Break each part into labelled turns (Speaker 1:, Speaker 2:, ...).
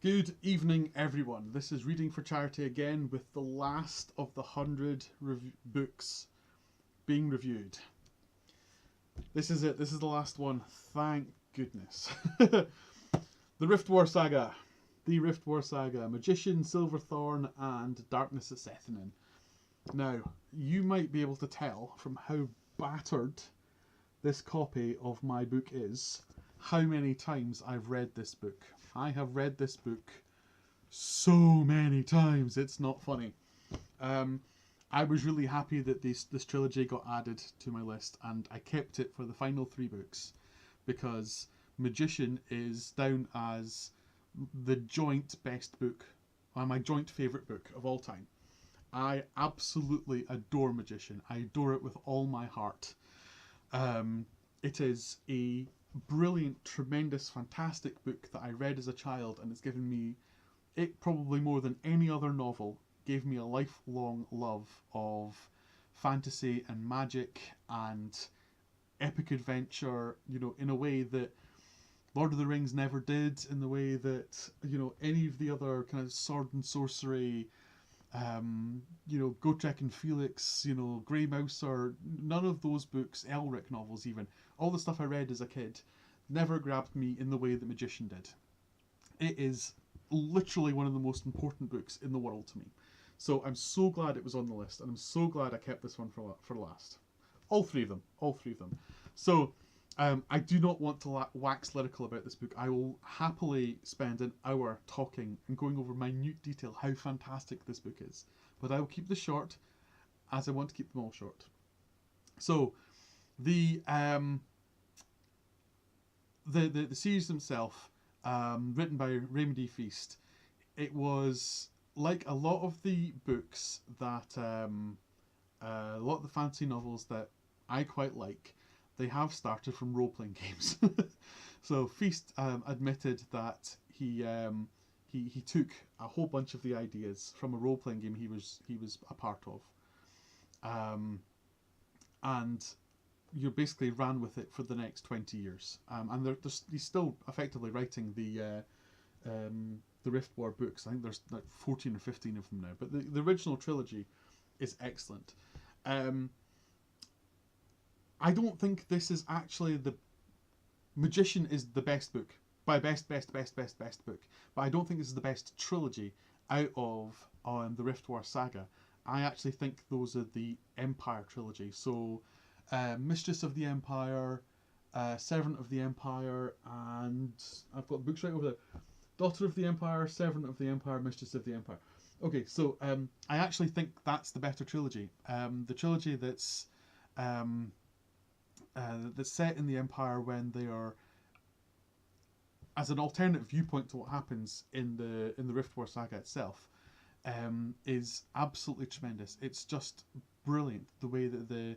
Speaker 1: Good evening, everyone. This is Reading for Charity again with the last of the 100 books being reviewed. This is it. This is the last one. Thank goodness. The Riftwar Saga. The Riftwar Saga. Magician, Silverthorn, and Darkness at Sethanin. Now, you might be able to tell from how battered this copy of my book is how many times I've read this book. I have read this book so many times, it's not funny. I was really happy that this trilogy got added to my list, and I kept it for the final 3 books because Magician is down as the joint best book, my joint favourite book of all time. I absolutely adore Magician. I adore it with all my heart. It is a brilliant, tremendous, fantastic book that I read as a child, and it's given me, it probably more than any other novel, gave me a lifelong love of fantasy and magic and epic adventure, in a way that Lord of the Rings never did, in the way that, any of the other kind of sword and sorcery, Gotrek and Felix, Grey Mouse, or none of those books, Elric novels even, all the stuff I read as a kid, never grabbed me in the way that Magician did. It is literally one of the most important books in the world to me. So I'm so glad it was on the list, and I'm so glad I kept this one for last. All three of them. So I do not want to wax lyrical about this book. I will happily spend an hour talking and going over minute detail how fantastic this book is. But I will keep this short, as I want to keep them all short. So, the series themselves, written by Raymond E. Feast, it was like a lot of the books that, a lot of the fantasy novels that I quite like, they have started from role-playing games. So Feast admitted that he took a whole bunch of the ideas from a role-playing game he was a part of, and you basically ran with it for the next 20 years. And he's still effectively writing the Riftwar books. I think there's like 14 or 15 of them now. But the original trilogy is excellent. I don't think this is actually the... Magician is the best book. By best book. But I don't think this is the best trilogy out of the Riftwar Saga. I actually think those are the Empire trilogy. So, Mistress of the Empire, Servant of the Empire, and I've got books right over there. Daughter of the Empire, Servant of the Empire, Mistress of the Empire. Okay, so I actually think that's the better trilogy. The trilogy that's set in the Empire when they are, as an alternate viewpoint to what happens in the Riftwar Saga itself, is absolutely tremendous. It's just brilliant the way that the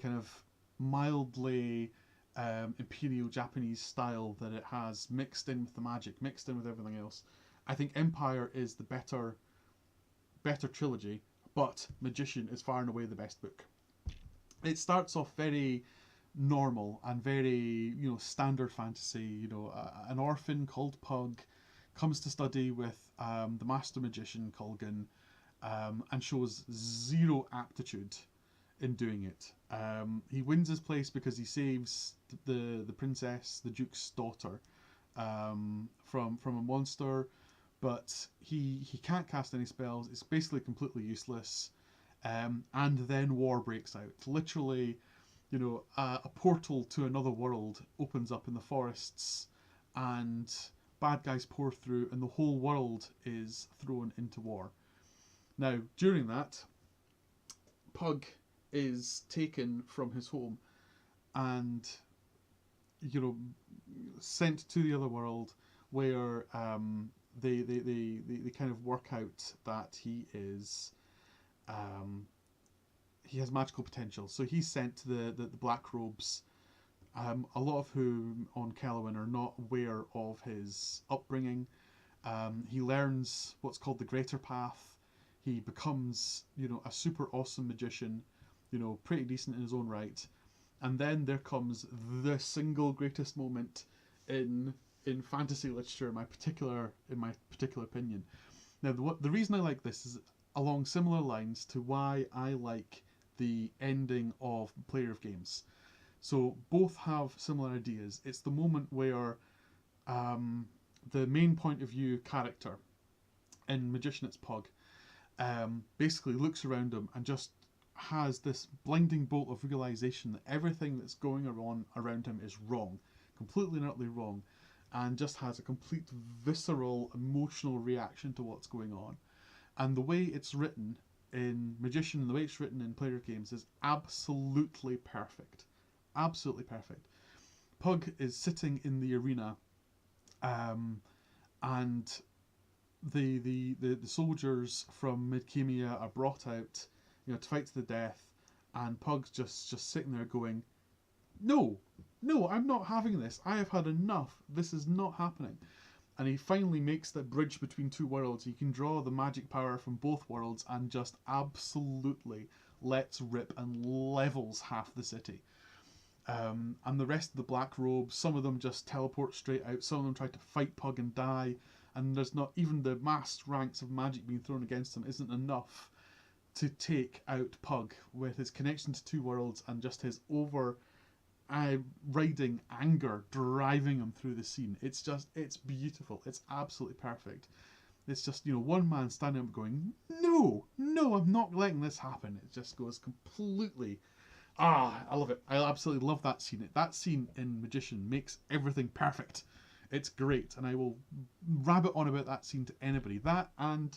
Speaker 1: kind of mildly imperial Japanese style that it has, mixed in with the magic, mixed in with everything else. I think Empire is the better trilogy, but Magician is far and away the best book. It starts off very normal and very, standard fantasy. An orphan called Pug comes to study with the master magician Colgan, and shows zero aptitude in doing it. He wins his place because he saves the princess, the duke's daughter, from a monster, but he can't cast any spells. It's basically completely useless. And then war breaks out. Literally, a portal to another world opens up in the forests, and bad guys pour through, and the whole world is thrown into war. Now, during that, Pug is taken from his home and, sent to the other world, where they kind of work out that he is... he has magical potential. So he's sent to the Black Robes, a lot of whom on Kellowin are not aware of his upbringing. He learns what's called the Greater Path. He becomes, a super awesome magician, pretty decent in his own right. And then there comes the single greatest moment in in fantasy literature, in my particular opinion. Now, the reason I like this is along similar lines to why I like the ending of Player of Games. So both have similar ideas. It's the moment where the main point of view character in Magician It's Pug basically looks around him and just has this blinding bolt of realization that everything that's going on around him is wrong, completely and utterly wrong, and just has a complete visceral emotional reaction to what's going on. And the way it's written in Magician and the way it's written in Player Games is absolutely perfect. Absolutely perfect. Pug is sitting in the arena, and the soldiers from Midkemia are brought out, to fight to the death, and Pug's just sitting there going, no, I'm not having this. I have had enough. This is not happening. And he finally makes the bridge between two worlds. He can draw the magic power from both worlds and just absolutely lets rip and levels half the city. And the rest of the black robes, some of them just teleport straight out. Some of them try to fight Pug and die. And there's not even the massed ranks of magic being thrown against him isn't enough to take out Pug with his connection to two worlds and just his riding anger driving him through the scene. It's beautiful. It's absolutely perfect. It's just, one man standing up going, no, I'm not letting this happen. It just goes completely, I love it. I absolutely love that scene. That scene in Magician makes everything perfect. It's great, and I will rabbit on about that scene to anybody. That and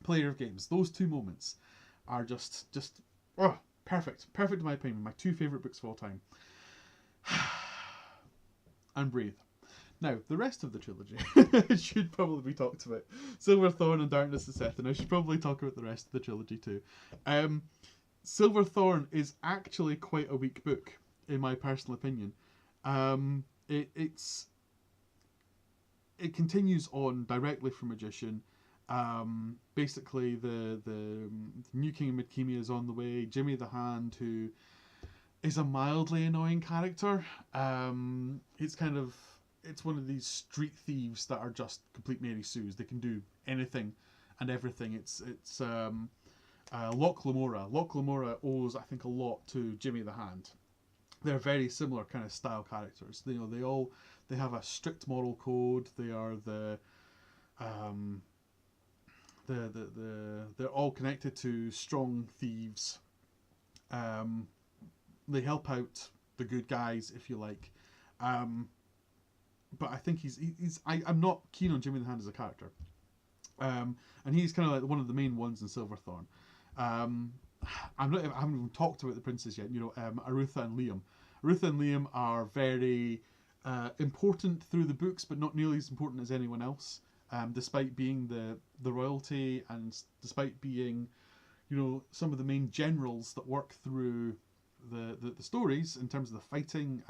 Speaker 1: Player of Games, those two moments are just perfect in my opinion. My two favourite books of all time. And breathe. Now, the rest of the trilogy should probably be talked about. Silverthorn and Darkness of Sethin. I should probably talk about the rest of the trilogy too. Silverthorn is actually quite a weak book, in my personal opinion. It continues on directly from Magician. Basically, the new King of Midkemia is on the way. Jimmy the Hand, who is a mildly annoying character. It's one of these street thieves that are just complete Mary Sues. They can do anything and everything. It's Loch Lamora. Loch Lamora owes, I think, a lot to Jimmy the Hand. They're very similar kind of style characters. They have a strict moral code. They are they're all connected to strong thieves. They help out the good guys, if you like. But I think I'm not keen on Jimmy the Hand as a character. And he's kind of like one of the main ones in Silverthorn. I haven't even talked about the princes yet. Arutha and Liam. Arutha and Liam are very important through the books, but not nearly as important as anyone else. Despite being the royalty and despite being, some of the main generals that work through the stories in terms of the fighting,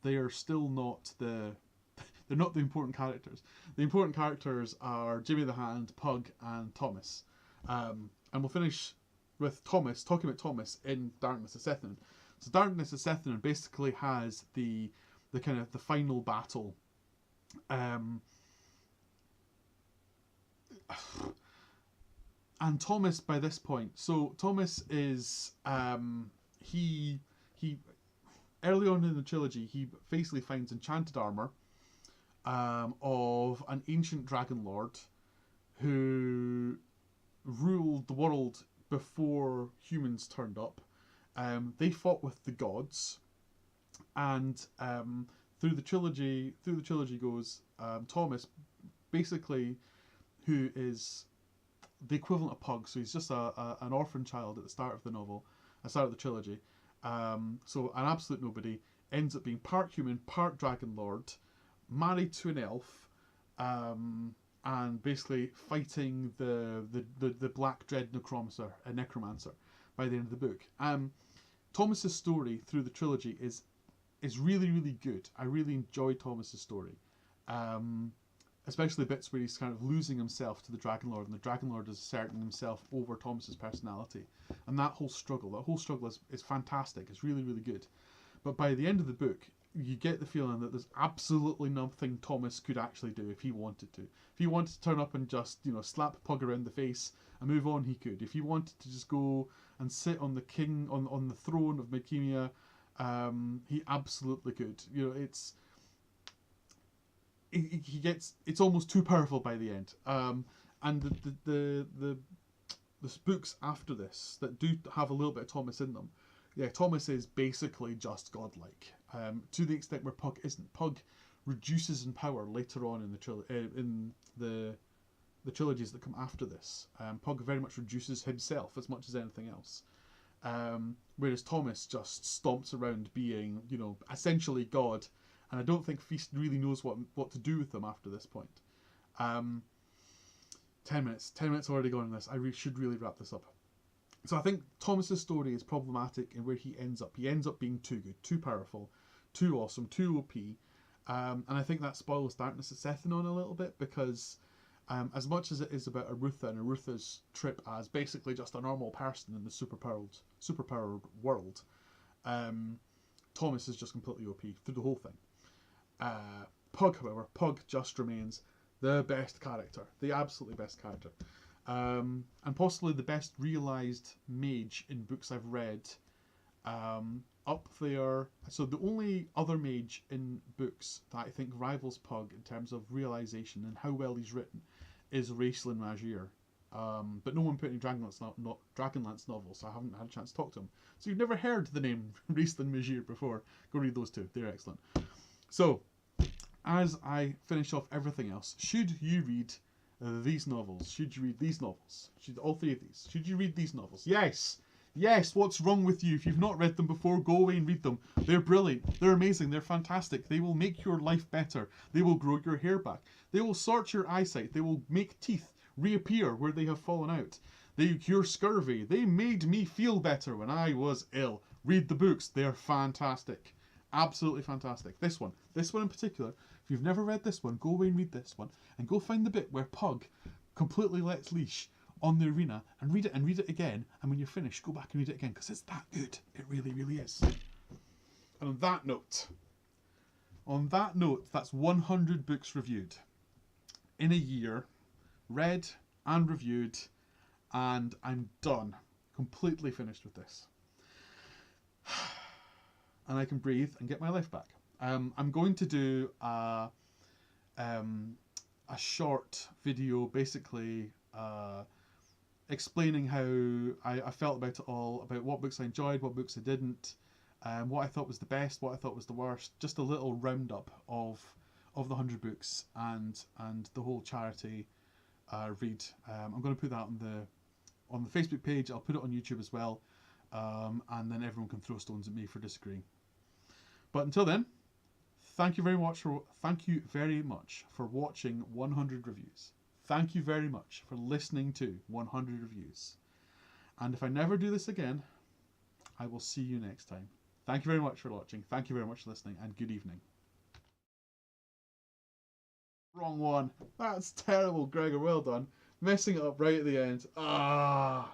Speaker 1: they are still not they're not the important characters. The important characters are Jimmy the Hand, Pug, and Thomas. And we'll finish with Thomas, talking about Thomas in Darkness of Sethin. So Darkness of Sethin basically has the kind of the final battle. And Thomas by this point, so Thomas is he early on in the trilogy he basically finds enchanted armor of an ancient dragon lord who ruled the world before humans turned up. They fought with the gods, and through the trilogy goes Thomas, basically, who is the equivalent of Pug, so he's just an orphan child at the start of the novel, at the start of the trilogy. So an absolute nobody, ends up being part human, part dragon lord, married to an elf, and basically fighting the Black Dread necromancer by the end of the book. Thomas's story through the trilogy is really, really good. I really enjoy Thomas's story. Especially bits where he's kind of losing himself to the Dragon Lord, and the Dragon Lord is asserting himself over Thomas's personality. And that whole struggle is fantastic. It's really, really good. But by the end of the book, you get the feeling that there's absolutely nothing Thomas could actually do if he wanted to. If he wanted to turn up and just, slap Pug around the face and move on, he could. If he wanted to just go and sit on the on the throne of Bohemia, he absolutely could. It's almost too powerful by the end. And the books after this that do have a little bit of Thomas in them, yeah, Thomas is basically just godlike. To the extent where Pug isn't. Pug reduces in power later on in the trilogies that come after this. Pug very much reduces himself as much as anything else. Whereas Thomas just stomps around being, essentially God. And I don't think Feast really knows what to do with them after this point. 10 minutes. 10 minutes already gone on this. I should really wrap this up. So I think Thomas's story is problematic in where he ends up. He ends up being too good, too powerful, too awesome, too OP. And I think that spoils Darkness at Sethanon a little bit, because as much as it is about Arutha and Arutha's trip as basically just a normal person in the superpowered world, Thomas is just completely OP through the whole thing. Pug, however, Pug just remains the best character, the absolutely best character. And possibly the best realised mage in books I've read. Up there. So the only other mage in books that I think rivals Pug in terms of realisation and how well he's written is Raistlin Magier. But no one put any Dragonlance novels, so I haven't had a chance to talk to him. So you've never heard the name Raistlin Magier before. Go read those two. They're excellent. So, as I finish off everything else, should you read these novels? Should you read these novels? All three of these? Should you read these novels? Yes! Yes, what's wrong with you? If you've not read them before, go away and read them. They're brilliant. They're amazing. They're fantastic. They will make your life better. They will grow your hair back. They will sort your eyesight. They will make teeth reappear where they have fallen out. They cure scurvy. They made me feel better when I was ill. Read the books. They're fantastic. Absolutely fantastic. This one in particular, if you've never read this one, go away and read this one, and go find the bit where Pug completely lets leash on the arena and read it again, and when you're finished, go back and read it again, because it's that good. It really, really is. And on that note, that's 100 books reviewed in a year, read and reviewed, and I'm done. Completely finished with this. And I can breathe and get my life back. I'm going to do a short video, basically explaining how I felt about it all, about what books I enjoyed, what books I didn't, what I thought was the best, what I thought was the worst. Just a little roundup of the 100 books and the whole charity read. I'm going to put that on the Facebook page. I'll put it on YouTube as well, and then everyone can throw stones at me for disagreeing. But until then, thank you very much for watching 100 reviews. Thank you very much for listening to 100 reviews. And if I never do this again, I will see you next time. Thank you very much for watching. Thank you very much for listening, and good evening. Wrong one. That's terrible, Gregor. Well done. Messing it up right at the end. Ah.